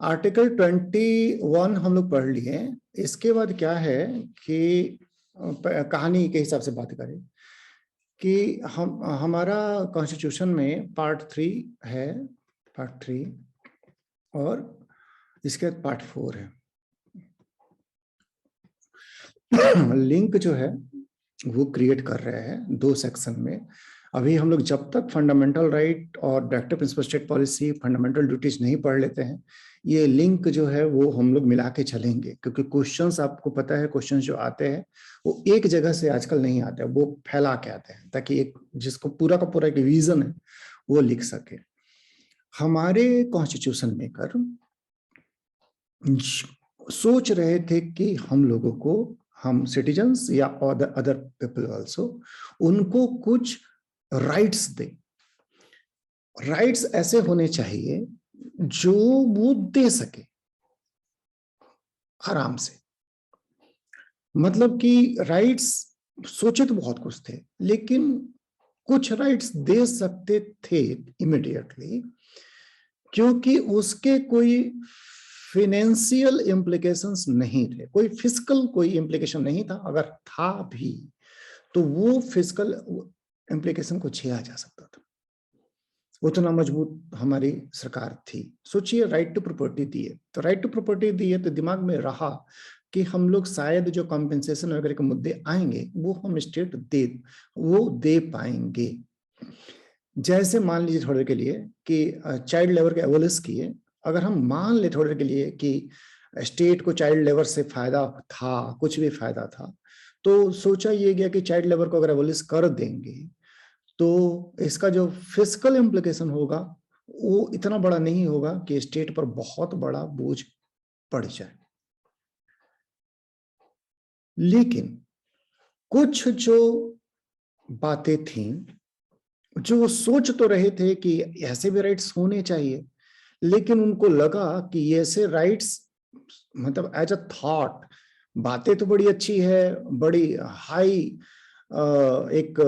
Article 21 हम लोग पढ़ लिए। इसके बाद क्या है कि कहानी के हिसाब से बात करें कि हम हमारा कॉन्स्टिट्यूशन में पार्ट 3 है, पार्ट 3 और इसके बाद पार्ट 4 है। लिंक जो है वो क्रिएट कर रहे हैं 2 सेक्शन में। अभी हम लोग जब तक फंडामेंटल राइट और directive principle state policy, fundamental duties नहीं पढ़ लेते हैं, ये लिंक जो है वो हम लोग मिला के चलेंगे, क्योंकि क्वेश्चंस आपको पता है, क्वेश्चंस जो आते हैं वो एक जगह से आजकल नहीं आते, वो फैला के आते हैं ताकि एक जिसको पूरा का पूरा एक विजन है वो लिख सके। हमारे कॉन्स्टिट्यूशन मेकर सोच रहे थे कि हम लोगों को, हम सिटीजन्स या अदर पीपल आल्सो, उनको कुछ राइट्स दे। राइट्स ऐसे होने चाहिए जो वो दे सके आराम से। मतलब कि राइट्स सोचे तो बहुत कुछ थे, लेकिन कुछ राइट्स दे सकते थे इमीडिएटली, क्योंकि उसके कोई फिनेंशियल इम्प्लीकेशंस नहीं थे, कोई फिजिकल कोई इम्प्लीकेशन नहीं था। अगर था भी तो वो फिजिकल इम्प्लीकेशन को झेला जा सकता था, उतना मजबूत हमारी सरकार थी। सोचिए, राइट टू प्रॉपर्टी दी है, तो राइट टू प्रॉपर्टी दी है तो दिमाग में रहा कि हम लोग शायद जो कॉम्पेंसेशन वगैरह के मुद्दे आएंगे वो हम स्टेट दे पाएंगे। जैसे मान लीजिए थोड़ी देर के लिए कि चाइल्ड लेबर के एबोलिश किए, अगर हम मान ले थोड़ी देर के लिए कि स्टेट को चाइल्ड लेबर से फायदा था, कुछ भी फायदा था, तो सोचा ये गया कि चाइल्ड लेबर को अगर एबोलिश कर देंगे तो इसका जो फिजिकल इम्प्लीकेशन होगा वो इतना बड़ा नहीं होगा कि स्टेट पर बहुत बड़ा बोझ पड़ जाए। लेकिन कुछ जो बातें थीं, जो सोच तो रहे थे कि ऐसे भी राइट्स होने चाहिए, लेकिन उनको लगा कि ऐसे राइट्स, मतलब एज अ थॉट, बातें तो बड़ी अच्छी है, बड़ी हाई, एक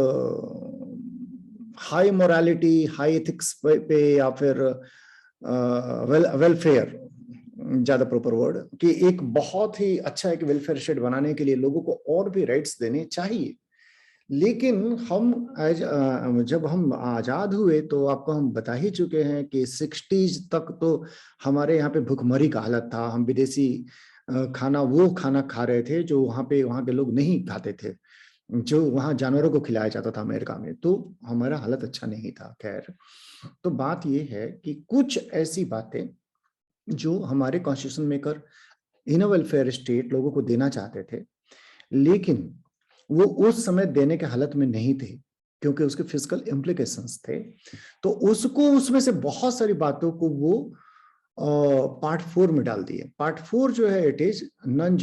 हाई मोरालिटी, हाई एथिक्स पे या फिर वेलफेयर, ज्यादा प्रॉपर वर्ड, कि एक बहुत ही अच्छा एक वेलफेयर स्टेट बनाने के लिए लोगों को और भी राइट्स देने चाहिए। लेकिन हम जब हम आजाद हुए तो आपको हम बता ही चुके हैं कि 60s तक तो हमारे यहाँ पे भुखमरी का हालत था। हम विदेशी खाना, वो खाना खा रहे थे जो वहाँ के लोग नहीं खाते थे, जो वहाँ जानवरों को खिलाया जाता था अमेरिका में, तो हमारा हालत अच्छा नहीं था। खैर, तो बात ये है कि कुछ ऐसी बातें जो हमारे कॉन्स्टिट्यूशन मेकर इन अ वेलफेयर स्टेट लोगों को देना चाहते थे, लेकिन वो उस समय देने के हालत में नहीं थे क्योंकि उसके फिजिकल इम्प्लीकेशंस थे। तो उसको, उसमें से बहुत सारी बातों को वो पार्ट 4 में डाल दिए। पार्ट 4 जो है, it is non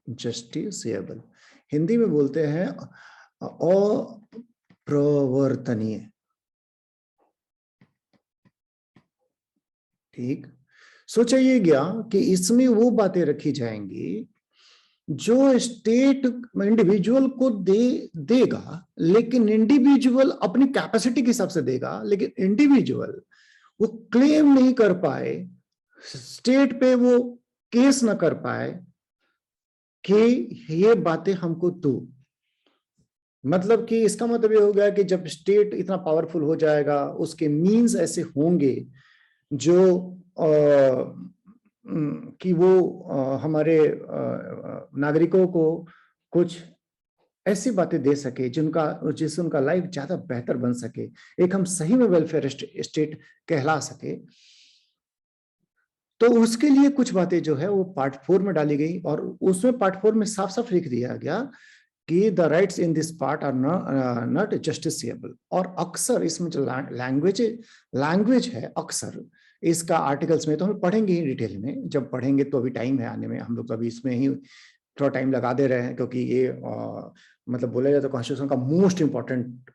justiciable, Hindi में बोलते हैं अप्रवर्तनीय। ठीक, सोचा ये गया कि इसमें वो बातें रखी जाएंगी जो स्टेट इंडिविजुअल को देगा, लेकिन इंडिविजुअल अपनी कैपेसिटी के हिसाब से देगा, लेकिन इंडिविजुअल वो क्लेम नहीं कर पाए, स्टेट पे वो केस ना कर पाए कि ये बातें हमको दो। मतलब कि इसका मतलब ये हो गया कि जब स्टेट इतना पावरफुल हो जाएगा, उसके मीन्स ऐसे होंगे जो कि वो हमारे नागरिकों को कुछ ऐसी बातें दे सके जिससे उनका लाइफ ज्यादा बेहतर बन सके, एक हम सही में वेलफेयर स्टेट कहला सके। तो उसके लिए कुछ बातें जो है वो पार्ट 4 में डाली गई, और उसमें पार्ट 4 में साफ साफ लिख दिया गया कि the rights in this part are not justiciable. और अक्सर इसमें जो लैंग्वेज है, अक्सर इसका आर्टिकल्स में तो हम पढ़ेंगे ही डिटेल में, जब पढ़ेंगे तो अभी टाइम है आने में, हम लोग अभी इसमें ही थोड़ा टाइम लगा दे रहे हैं, क्योंकि ये मतलब बोला जाए तो कॉन्स्टिट्यूशन का मोस्ट इंपॉर्टेंट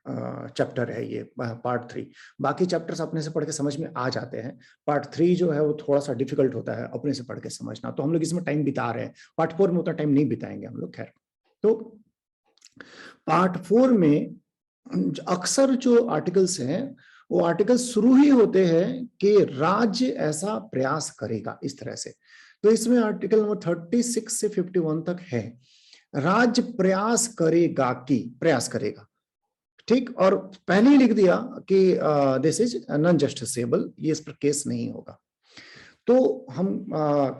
चैप्टर है ये पार्ट 3। बाकी चैप्टर्स अपने से पढ़ के समझ में आ जाते हैं, पार्ट 3 जो है वो थोड़ा सा डिफिकल्ट होता है अपने से पढ़ के समझना, तो हम लोग इसमें टाइम बिता रहे हैं। पार्ट 4 में उतना टाइम नहीं बिताएंगे हम लोग। खैर, तो पार्ट 4 में अक्सर जो आर्टिकल्स हैं वो आर्टिकल शुरू ही होते हैं कि राज्य ऐसा प्रयास करेगा इस तरह से। तो इसमें आर्टिकल नंबर 36 से 51 तक है, राज्य प्रयास करेगा कि प्रयास करेगा, ठीक। और पहले ही लिख दिया कि दिस इज नॉन जस्टिसेबल, ये इस पर केस नहीं होगा। तो हम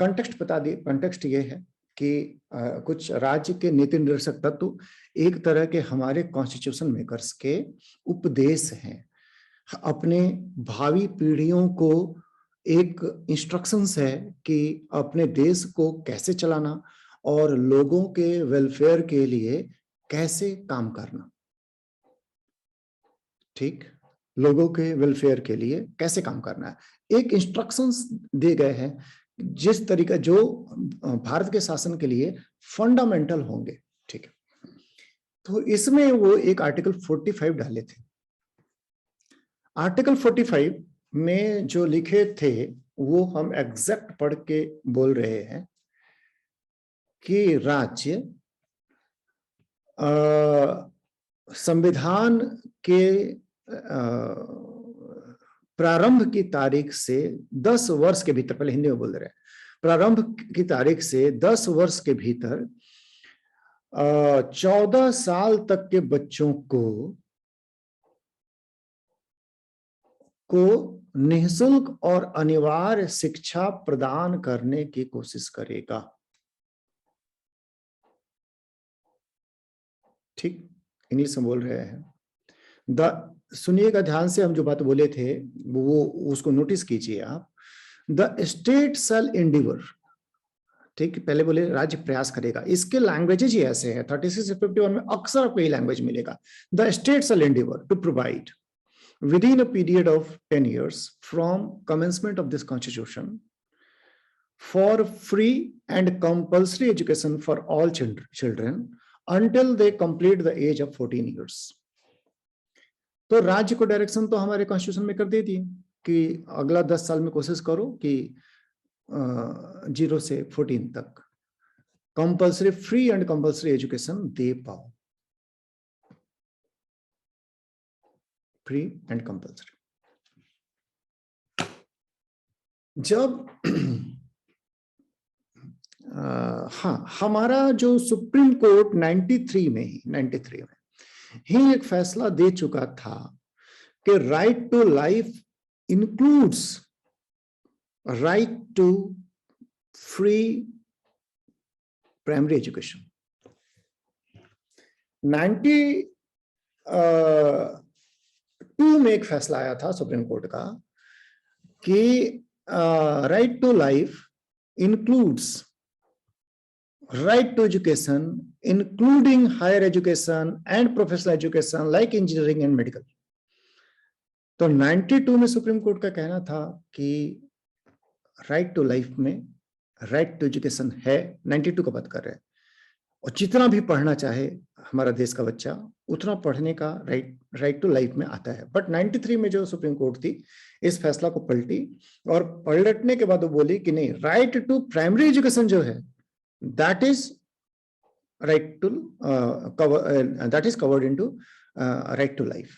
कंटेक्स्ट बता दिए। कंटेक्स्ट ये है कि कुछ राज्य के नीति निर्देशक तत्व एक तरह के हमारे कॉन्स्टिट्यूशन मेकर्स के उपदेश हैं, अपने भावी पीढ़ियों को एक इंस्ट्रक्शंस है कि अपने देश को कैसे चलाना और लोगों के वेलफेयर के लिए कैसे काम करना, ठीक, लोगों के वेलफेयर के लिए कैसे काम करना है, एक इंस्ट्रक्शंस दिए गए हैं जिस तरीका जो भारत के शासन के लिए फंडामेंटल होंगे, ठीक है। तो इसमें वो एक आर्टिकल 45 डाले थे। आर्टिकल 45 में जो लिखे थे वो हम एग्जैक्ट पढ़ के बोल रहे हैं कि राज्य संविधान के प्रारंभ की तारीख से 10 वर्ष के भीतर, पहले हिंदी में बोल रहे हैं, प्रारंभ की तारीख से 10 वर्ष के भीतर 14 साल तक के बच्चों को निःशुल्क और अनिवार्य शिक्षा प्रदान करने की कोशिश करेगा, ठीक। इंग्लिश में बोल रहे हैं। सुनिएगा ध्यान से, हम जो बात बोले थे वो उसको नोटिस कीजिए आप। द स्टेट शैल एंडिवर, ठीक, पहले बोले राज्य प्रयास करेगा, इसके लैंग्वेजेज ही ऐसे हैं। 36 से 51 में अक्सर आपको ये लैंग्वेज मिलेगा। The state shall endeavour to provide within a period of 10 years from commencement of this constitution for free and compulsory education for all children until they complete the age of 14 years। तो राज्य को direction तो हमारे constitution में कर दे दी कि अगला 10 साल में कोशिश करो कि 0 से 14 तक compulsory free and compulsory education दे पाओ, फ्री एंड कंपल्सरी। जब हाँ, हमारा जो सुप्रीम कोर्ट 93 में ही एक फैसला दे चुका था कि right to life includes right to free primary education. 92 में एक फैसला आया था सुप्रीम कोर्ट का कि right to life includes right to education including higher education and professional education like engineering and medical। तो 92 में सुप्रीम कोर्ट का कहना था कि राइट टू लाइफ में राइट टू एजुकेशन है, 92 का बात कर रहे हैं, और जितना भी पढ़ना चाहे हमारा देश का बच्चा उतना पढ़ने का राइट टू लाइफ में आता है। बट 93 में जो सुप्रीम कोर्ट थी इस फैसला को पलटी और पलटने के बाद वो बोली कि नहीं, राइट टू प्राइमरी एजुकेशन जो है that is right to that is covered into right to life।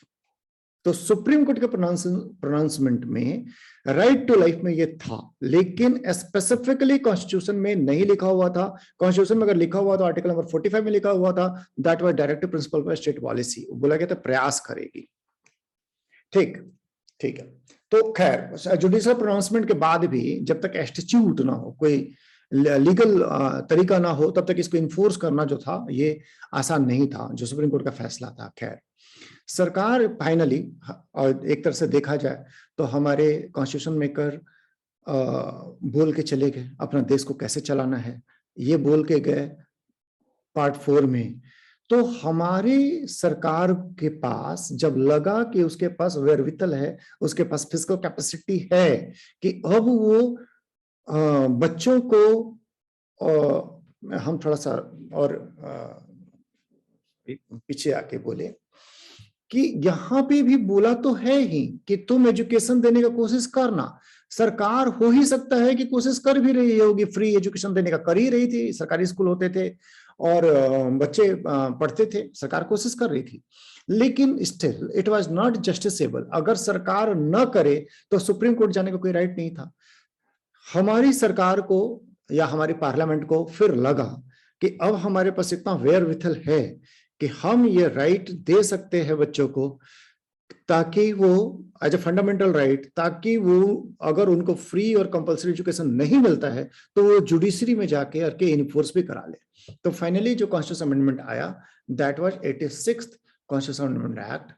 तो सुप्रीम कोर्ट के प्रोनाउंसमेंट में राइट टू लाइफ में ये था, लेकिन स्पेसिफिकली कॉन्स्टिट्यूशन में नहीं लिखा हुआ था। कॉन्स्टिट्यूशन में अगर लिखा हुआ तो आर्टिकल नंबर 45 में लिखा हुआ था, that was directive principle for state policy, बोला गया था प्रयास करेगी, ठीक है। तो खैर जुडिशियल प्रोनाउंसमेंट के बाद भी जब तक एस्टिट्यूट ना हो, कोई लीगल तरीका ना हो, तब तक इसको इन्फोर्स करना जो था ये आसान नहीं था, जो सुप्रीम कोर्ट का फैसला था। खैर सरकार फाइनली, और एक तरह से देखा जाए तो हमारे कॉन्स्टिट्यूशन मेकर बोल के चले गए अपना देश को कैसे चलाना है, ये बोल के गए पार्ट 4 में। तो हमारी सरकार के पास जब लगा कि उसके पास वेरवितल है, उसके पास फिजिकल कैपेसिटी है कि अब वो बच्चों को हम थोड़ा सा और पीछे आके बोले कि यहाँ पे भी बोला तो है ही कि तुम एजुकेशन देने का कोशिश करना। सरकार हो ही सकता है कि कोशिश कर भी रही होगी फ्री एजुकेशन देने का, कर ही रही थी, सरकारी स्कूल होते थे और बच्चे पढ़ते थे, सरकार कोशिश कर रही थी, लेकिन still it was not justiciable. अगर सरकार न करे तो सुप्रीम कोर्ट जाने का कोई राइट नहीं था। हमारी सरकार को या हमारी पार्लियामेंट को फिर लगा कि अब हमारे पास इतना वेयरविथल है कि हम ये राइट दे सकते हैं बच्चों को, ताकि वो एज ए फंडामेंटल राइट, ताकि वो अगर उनको फ्री और कंपल्सरी एजुकेशन नहीं मिलता है तो वो जुडिशरी में जाके करके इन्फोर्स भी करा ले। तो फाइनली जो कॉन्स्टिट्यूशन अमेंडमेंट आया, that was 86th constitution amendment act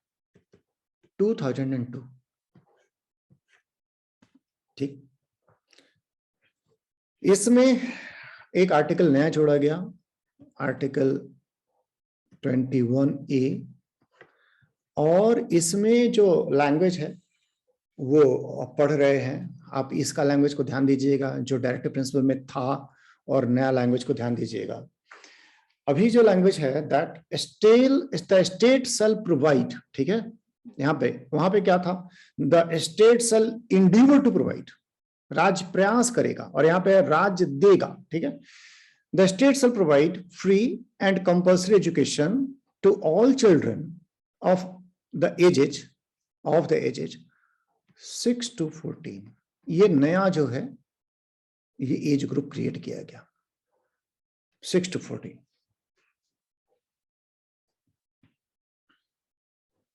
2002। ठीक, इसमें एक आर्टिकल नया जोड़ा गया, आर्टिकल 21A, और इसमें जो लैंग्वेज है वो आप पढ़ रहे हैं, आप इसका लैंग्वेज को ध्यान दीजिएगा, जो डायरेक्टिव प्रिंसिपल में था, और नया लैंग्वेज को ध्यान दीजिएगा। अभी जो लैंग्वेज है, दैट स्टेट शैल प्रोवाइड, ठीक है, यहाँ पे, वहां पे क्या था, the state shall endeavour to provide, राज्य प्रयास करेगा, और यहाँ पे राज्य देगा, ठीक है। The state shall provide free and compulsory education to all children of the ages 6 to 14। ये नया जो है, ये एज ग्रुप क्रिएट किया गया, 6 to 14।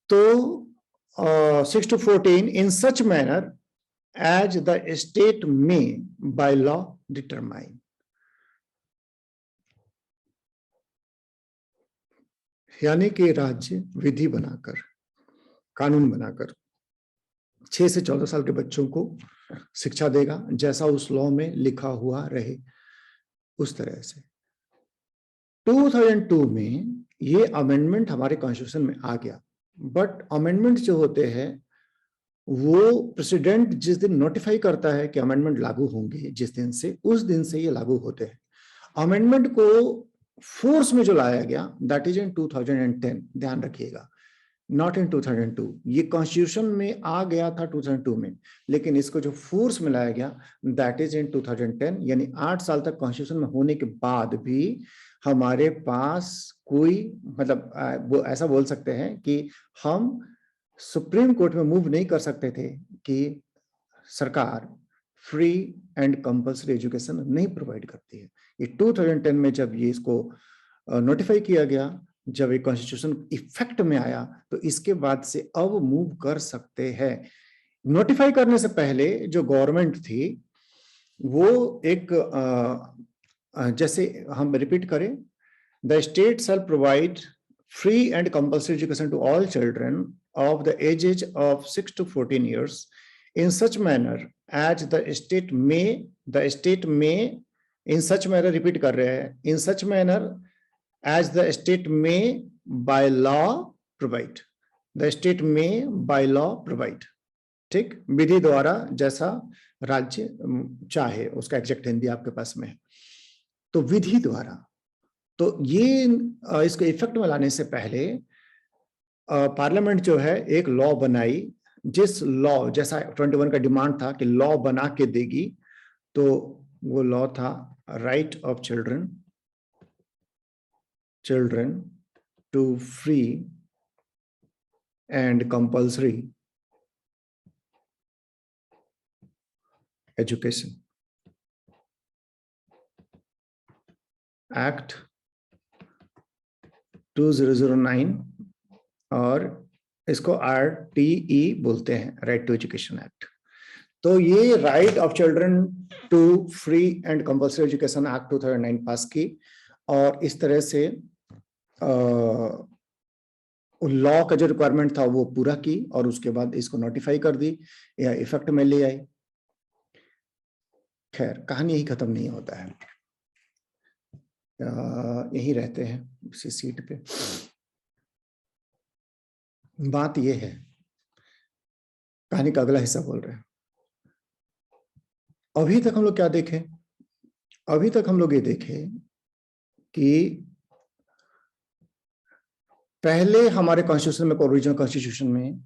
तो 6 to 14 in such manner as the state may by law determine, यानी कि राज्य विधि बनाकर, कानून बनाकर 6 से 14 साल के बच्चों को शिक्षा देगा, जैसा उस लॉ में लिखा हुआ रहे उस तरह से। 2002 में ये अमेंडमेंट हमारे कॉन्स्टिट्यूशन में आ गया, बट अमेंडमेंट जो होते हैं वो प्रेसिडेंट जिस दिन नोटिफाई करता है कि अमेंडमेंट लागू होंगे, जिस दिन से, उस दिन से ये लागू होते हैं। अमेंडमेंट को फोर्स में जो लाया गया, दैट इज इन 2010, ध्यान रखिएगा, नॉट इन 2002। ये कॉन्स्टिट्यूशन में आ गया था 2002 में, लेकिन इसको जो फोर्स में लाया गया, दैट इज इन 2010। यानी 8 साल तक कॉन्स्टिट्यूशन में होने के बाद भी हमारे पास कोई, मतलब वो ऐसा बोल सकते हैं कि हम सुप्रीम कोर्ट में मूव नहीं कर सकते थे कि सरकार फ्री एंड कंपल्सरी एजुकेशन नहीं प्रोवाइड करती है। ये 2010 में जब ये इसको नोटिफाई किया गया, जब ये कॉन्स्टिट्यूशन इफेक्ट में आया, तो इसके बाद से अब मूव कर सकते हैं। नोटिफाई करने से पहले जो गवर्नमेंट थी वो एक जैसे हम रिपीट करें, the state shall provide free and compulsory education to all children of the ages of 6 to 14 years in such manner as the state may in such manner, repeat कर रहे हैं, in such manner as the state may by law provide, the state may by law provide, ठीक, विधि द्वारा जैसा राज्य चाहे, उसका exact Hindi आपके पास में है, तो विधि द्वारा। तो ये इसको इफेक्ट में लाने से पहले पार्लियामेंट जो है एक लॉ बनाई, जिस लॉ, जैसा 21 का डिमांड था कि लॉ बना के देगी, तो वो लॉ था right of children to free and compulsory education act 2009, और इसको RTE बोलते हैं, राइट टू एजुकेशन एक्ट। तो ये right of children to free and compulsory education act 2009 pass की, और इस तरह से लॉ का जो रिक्वायरमेंट था वो पूरा की, और उसके बाद इसको नोटिफाई कर दी या इफेक्ट में ले आई। खैर, कहानी यही खत्म नहीं होता है, यही रहते हैं इसी सीट पे। बात यह है, कहानी का अगला हिस्सा बोल रहे हैं। अभी तक हम लोग क्या देखें, अभी तक हम लोग ये देखें कि पहले हमारे कॉन्स्टिट्यूशन में, ओरिजिनल कॉन्स्टिट्यूशन में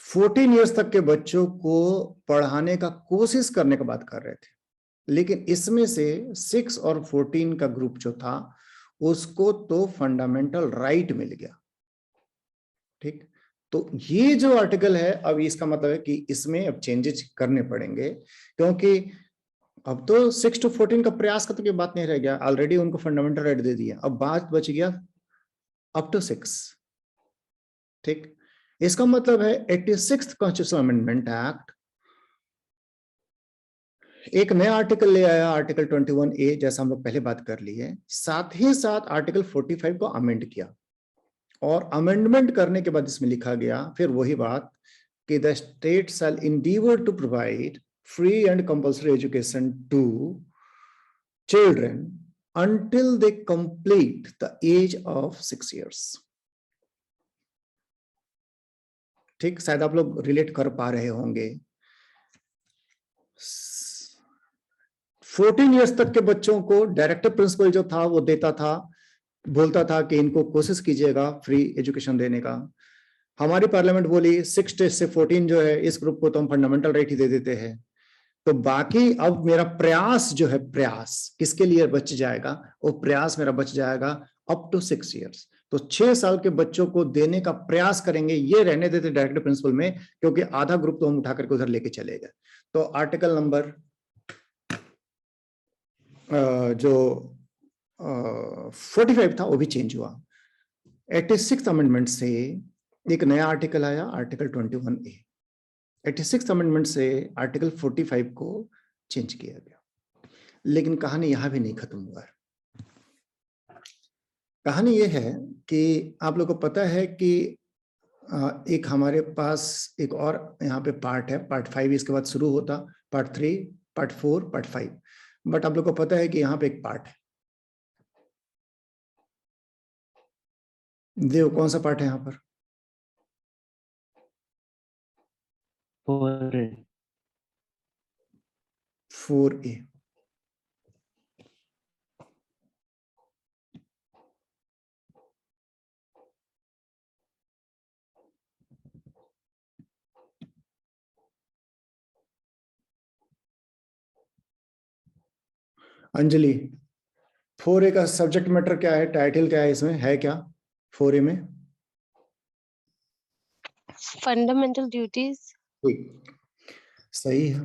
14 इयर्स तक के बच्चों को पढ़ाने का कोशिश करने की बात कर रहे थे, लेकिन इसमें से 6 और 14 का ग्रुप जो था उसको तो फंडामेंटल राइट मिल गया। ठीक, तो ये जो आर्टिकल है, अब इसका मतलब है कि इसमें अब चेंजेस करने पड़ेंगे, क्योंकि अब तो 6 to 14 का प्रयास का तो कोई बात नहीं रह गया, ऑलरेडी उनको फंडामेंटल राइट दे दिया, अब बात बच गया अप टू 6। ठीक, इसका मतलब है 86th कॉन्स्टिट्यूशनल अमेंडमेंट एक्ट एक नया आर्टिकल ले आया, आर्टिकल 21A, जैसा हम लोग पहले बात कर ली है, साथ ही साथ आर्टिकल 45 को अमेंड किया, और अमेंडमेंट करने के बाद इसमें लिखा गया फिर वही बात कि the state shall endeavour to provide free and compulsory education to children until they complete the age of 6 years। ठीक, शायद आप लोग रिलेट कर पा रहे होंगे। 14 इयर्स तक के बच्चों को डायरेक्टर प्रिंसिपल जो था वो देता था, बोलता था कि इनको कोशिश कीजिएगा फ्री एजुकेशन देने का। हमारी पार्लियामेंट बोली 6 से 14 जो है इस ग्रुप को तो हम फंडामेंटल राइट ही दे देते हैं। तो बाकी अब मेरा प्रयास जो है, प्रयास किसके लिए बच जाएगा, वो प्रयास मेरा बच जाएगा अप टू 6 इयर्स। तो 6 साल के बच्चों को देने का प्रयास करेंगे, ये रहने देते डायरेक्टर प्रिंसिपल में, क्योंकि आधा ग्रुप तो हम उठा करके उधर लेके चले गए। तो आर्टिकल नंबर जो 45 था वो भी चेंज हुआ। 86th अमेंडमेंट से एक नया आर्टिकल आया, आर्टिकल 21A। 86th अमेंडमेंट से आर्टिकल 45 को चेंज किया गया। लेकिन कहानी यहां भी नहीं खत्म हुआ है। कहानी यह है कि आप लोगों को पता है कि एक हमारे पास एक और यहाँ पे पार्ट है, पार्ट 5 इसके बाद शुरू होता, पार्ट 3, पार्ट 4, पार्ट 5। बट आप लोगों को पता है कि यहाँ पे एक पार्ट है। देव, कौन सा पार्ट है यहाँ पर? 4A। अंजलि, 4A का सब्जेक्ट मैटर क्या है, टाइटल क्या है, इसमें है क्या 4A में? Fundamental duties. ठीक, सही है।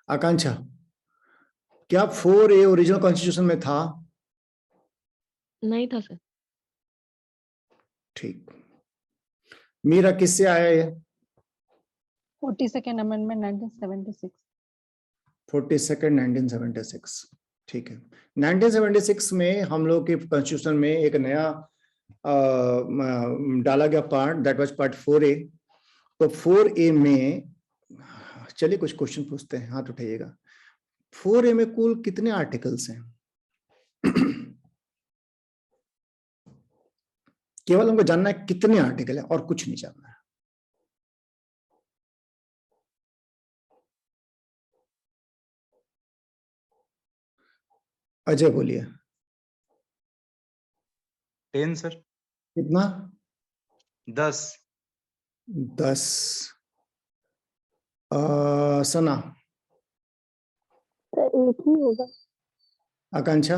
आकांक्षा, क्या 4A ओरिजिनल कॉन्स्टिट्यूशन में था? नहीं था सर। ठीक, मीरा किससे आया ये? 42nd amendment 1976। 42nd 1976। ठीक है, 1976 में हम लोग के कॉन्स्टिट्यूशन में एक नया डाला गया part, that was part 4A। तो 4A में चलिए कुछ क्वेश्चन पूछते हैं, हाथ उठाइएगा। 4A में कुल कितने आर्टिकल्स हैं? केवल हमको जानना है कितने आर्टिकल है, और कुछ नहीं जानना है। अजय बोलिए। 10 सर। कितना? 10। 10। सना? एक ही होगा। आकांक्षा?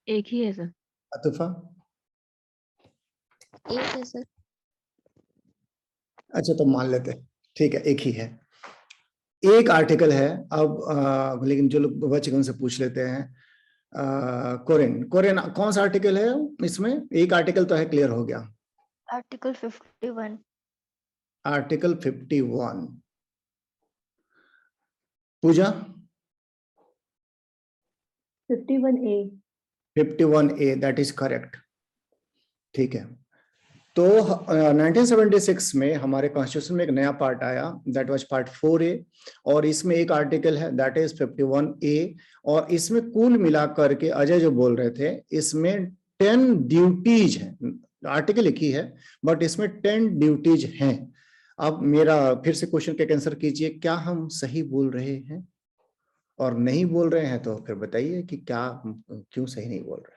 एक ही है सर। अतुफा? एक है सर। अच्छा, तो मान लेते हैं, ठीक है, एक ही है, एक आर्टिकल है। अब लेकिन जो लोग बच गए उनसे पूछ लेते हैं। कोरिन, कोरिन कौन सा आर्टिकल है इसमें? एक आर्टिकल तो है, क्लियर हो गया। Article 51। Article 51। Pooja? 51A। 51A, that is correct. ठीक है, तो 1976 में हमारे कॉन्स्टिट्यूशन में एक नया पार्ट आया, दैट वाज पार्ट 4A, और इसमें एक आर्टिकल है दैट इज 51A। और इसमें कुल मिलाकर के अजय जो बोल रहे थे, इसमें 10 ड्यूटीज हैं। आर्टिकल एक ही है बट इसमें 10 ड्यूटीज हैं। अब मेरा फिर से क्वेश्चन का आंसर कीजिए, क्या हम सही बोल रहे हैं? और नहीं बोल रहे हैं तो फिर बताइए कि क्या, क्यों सही नहीं बोल रहे?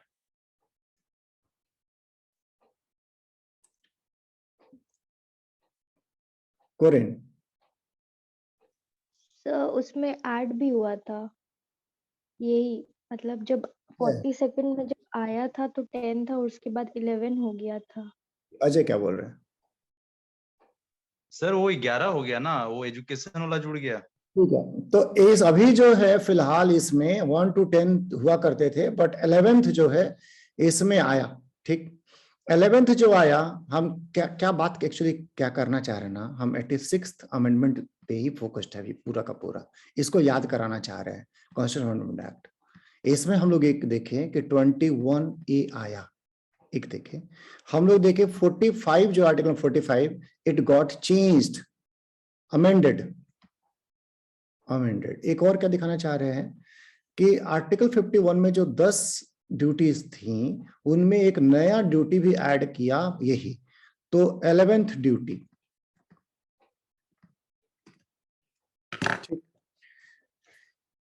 कोरिन, सर उसमें ऐड भी हुआ था यही, मतलब जब 42nd में जब आया था तो 10 था, उसके बाद 11 हो गया था। अजय क्या बोल रहे हैं? सर वो 11 हो गया ना, वो एजुकेशन वाला जुड़ गया। ठीक है, तो इस अभी जो है फिलहाल इसमें 1 to 10 हुआ करते थे, बट 11th जो है इसमें आया। ठीक, 11th जो आया, हम क्या क्या बात एक्चुअली क्या करना चाह रहे हैं ना, हम 86th अमेंडमेंट पे ही फोकस्ड है अभी पूरा का पूरा, इसको याद कराना चाह रहे हैं, कॉन्स्टिट्यूशन अमेंडमेंट एक्ट। इसमें हम लोग एक देखें कि 21A आया, एक देखें हम लोग देखें 45 जो article 45 it got changed, amended. एक और क्या दिखाना चाह रहे हैं कि आर्टिकल 51 में जो 10 ड्यूटीज थी उनमें एक नया ड्यूटी भी ऐड किया, यही तो 11th ड्यूटी।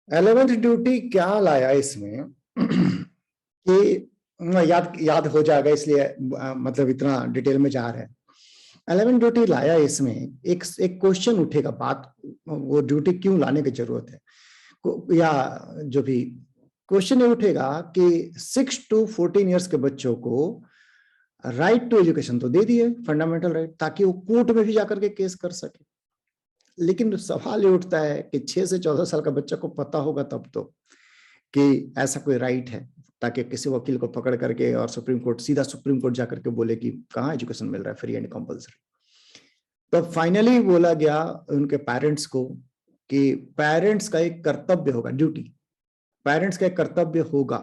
11th ड्यूटी क्या लाया इसमें कि याद हो जाएगा, इसलिए मतलब इतना डिटेल में जा रहे हैं। 11 ड्यूटी लाया इसमें एक क्वेश्चन उठेगा, बात वो ड्यूटी क्यों लाने की जरूरत है, या जो भी क्वेश्चन ये उठेगा कि 6 to 14 इयर्स के बच्चों को राइट टू एजुकेशन तो दे दिए, फंडामेंटल राइट, ताकि वो कोर्ट में भी जाकर के केस कर सके। लेकिन सवाल ये उठता है कि 6 से 14 साल का बच्चा को पता होगा तब तो कि ऐसा कोई राइट है, ताकि किसी वकील को पकड़ करके और सीधा सुप्रीम कोर्ट जाकर के बोले कि कहाँ एजुकेशन मिल रहा है फ्री एंड कंपल्सरी। तो फाइनली बोला गया उनके पेरेंट्स को कि पेरेंट्स का एक कर्तव्य होगा, ड्यूटी, पेरेंट्स का एक कर्तव्य होगा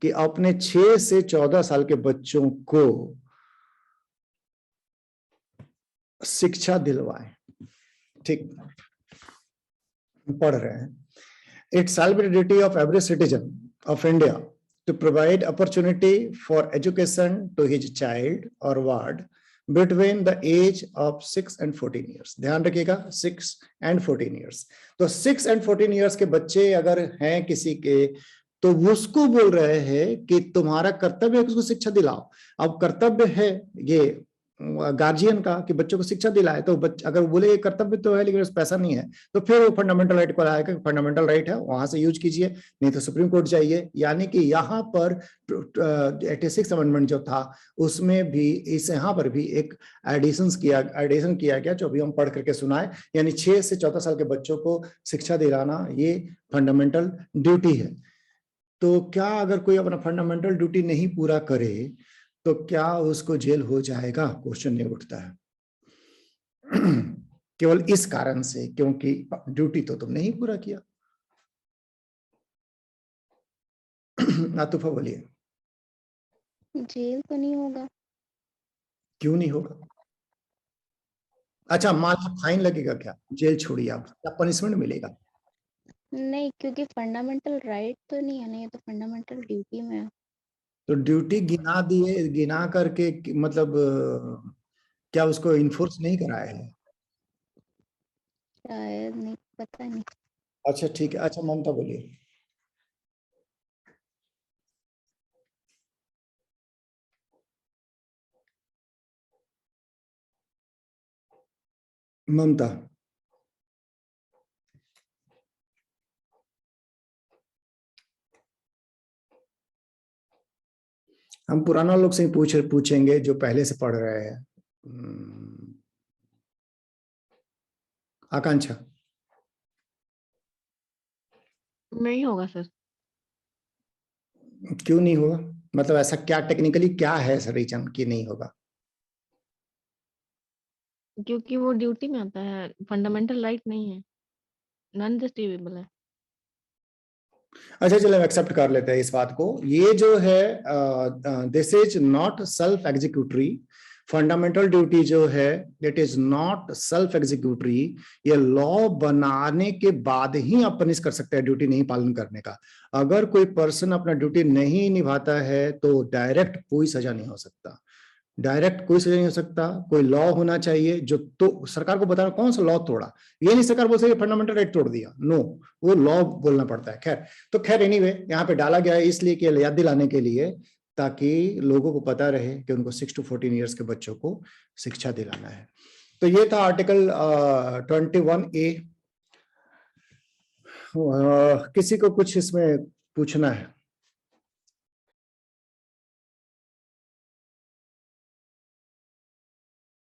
कि अपने 6 से 14 साल के बच्चों को शिक्षा दिलवाएं। ठीक, पढ़ रहे हैं, it shall be the duty of every citizen of India to provide opportunity for education to his child और ward between the age of 6 and 14 years. ध्यान रखिएगा 6 and 14 ईयर्स। तो 6 and 14 ईयर्स के बच्चे अगर हैं किसी के, तो उसको बोल रहे हैं कि तुम्हारा कर्तव्य है कि उसको शिक्षा दिलाओ। अब कर्तव्य है ये गार्जियन का कि बच्चों को शिक्षा दिलाए, तो अगर वो बोले ये कर्तव्य तो है लेकिन उस पैसा नहीं है, तो फिर वो फंडामेंटल राइट को लाएगा, फंडामेंटल राइट है वहां से यूज कीजिए, नहीं तो सुप्रीम कोर्ट जाइए। यानी कि यहाँ पर 86 अमेंडमेंट जो था उसमें भी इस यहाँ पर भी एक एडिशन किया गया, जो अभी हम पढ़ करके सुनाए, यानी 6 से 14 साल के बच्चों को शिक्षा दिलाना ये फंडामेंटल ड्यूटी है। तो क्या अगर कोई अपना फंडामेंटल ड्यूटी नहीं पूरा करे तो क्या उसको जेल हो जाएगा, क्वेश्चन ये उठता है केवल इस कारण से क्योंकि ड्यूटी तो तुमने ही पूरा किया। आतुफा बोलिए। जेल तो नहीं होगा। क्यों नहीं होगा? अच्छा मान लो फाइन लगेगा, क्या जेल छोड़िए, आप क्या पनिशमेंट मिलेगा? नहीं, क्योंकि फंडामेंटल राइट तो नहीं है ना, ये तो फंडामेंटल ड्यूटी में है। तो ड्यूटी गिना दिए, गिना करके मतलब क्या उसको इन्फोर्स नहीं कराया है? शायद, नहीं पता नहीं। अच्छा ठीक है, अच्छा ममता बोलिए। ममता, हम पुराना लोग से ही पूछेंगे जो पहले से पढ़ रहे हैं। आकांक्षा। नहीं होगा सर। क्यों नहीं होगा? मतलब ऐसा क्या टेक्निकली क्या है सर रीजन कि नहीं होगा? क्योंकि वो ड्यूटी में आता है, फंडामेंटल राइट नहीं है, नॉन जस्टिफिएबल है। अच्छा चलो एक्सेप्ट कर लेते हैं इस बात को। ये जो है this is not self executory, fundamental duty जो है it is not self executory. ये लॉ बनाने के बाद ही आप पनिश कर सकते हैं ड्यूटी नहीं पालन करने का। अगर कोई पर्सन अपना ड्यूटी नहीं निभाता है तो डायरेक्ट कोई सजा नहीं हो सकता, डायरेक्ट कोई सजा नहीं हो सकता। कोई लॉ होना चाहिए जो, तो सरकार को बताना कौन सा लॉ तोड़ा, ये नहीं सरकार बोल सकती फंडामेंटल राइट तोड़ दिया, नो, वो लॉ बोलना पड़ता है। खैर तो खैर एनीवे यहाँ पे डाला गया है इसलिए कि याद दिलाने के लिए, ताकि लोगों को पता रहे कि उनको 6 to 14 ईयर्स के बच्चों को शिक्षा दिलाना है। तो ये था आर्टिकल 21A। किसी को कुछ इसमें पूछना है?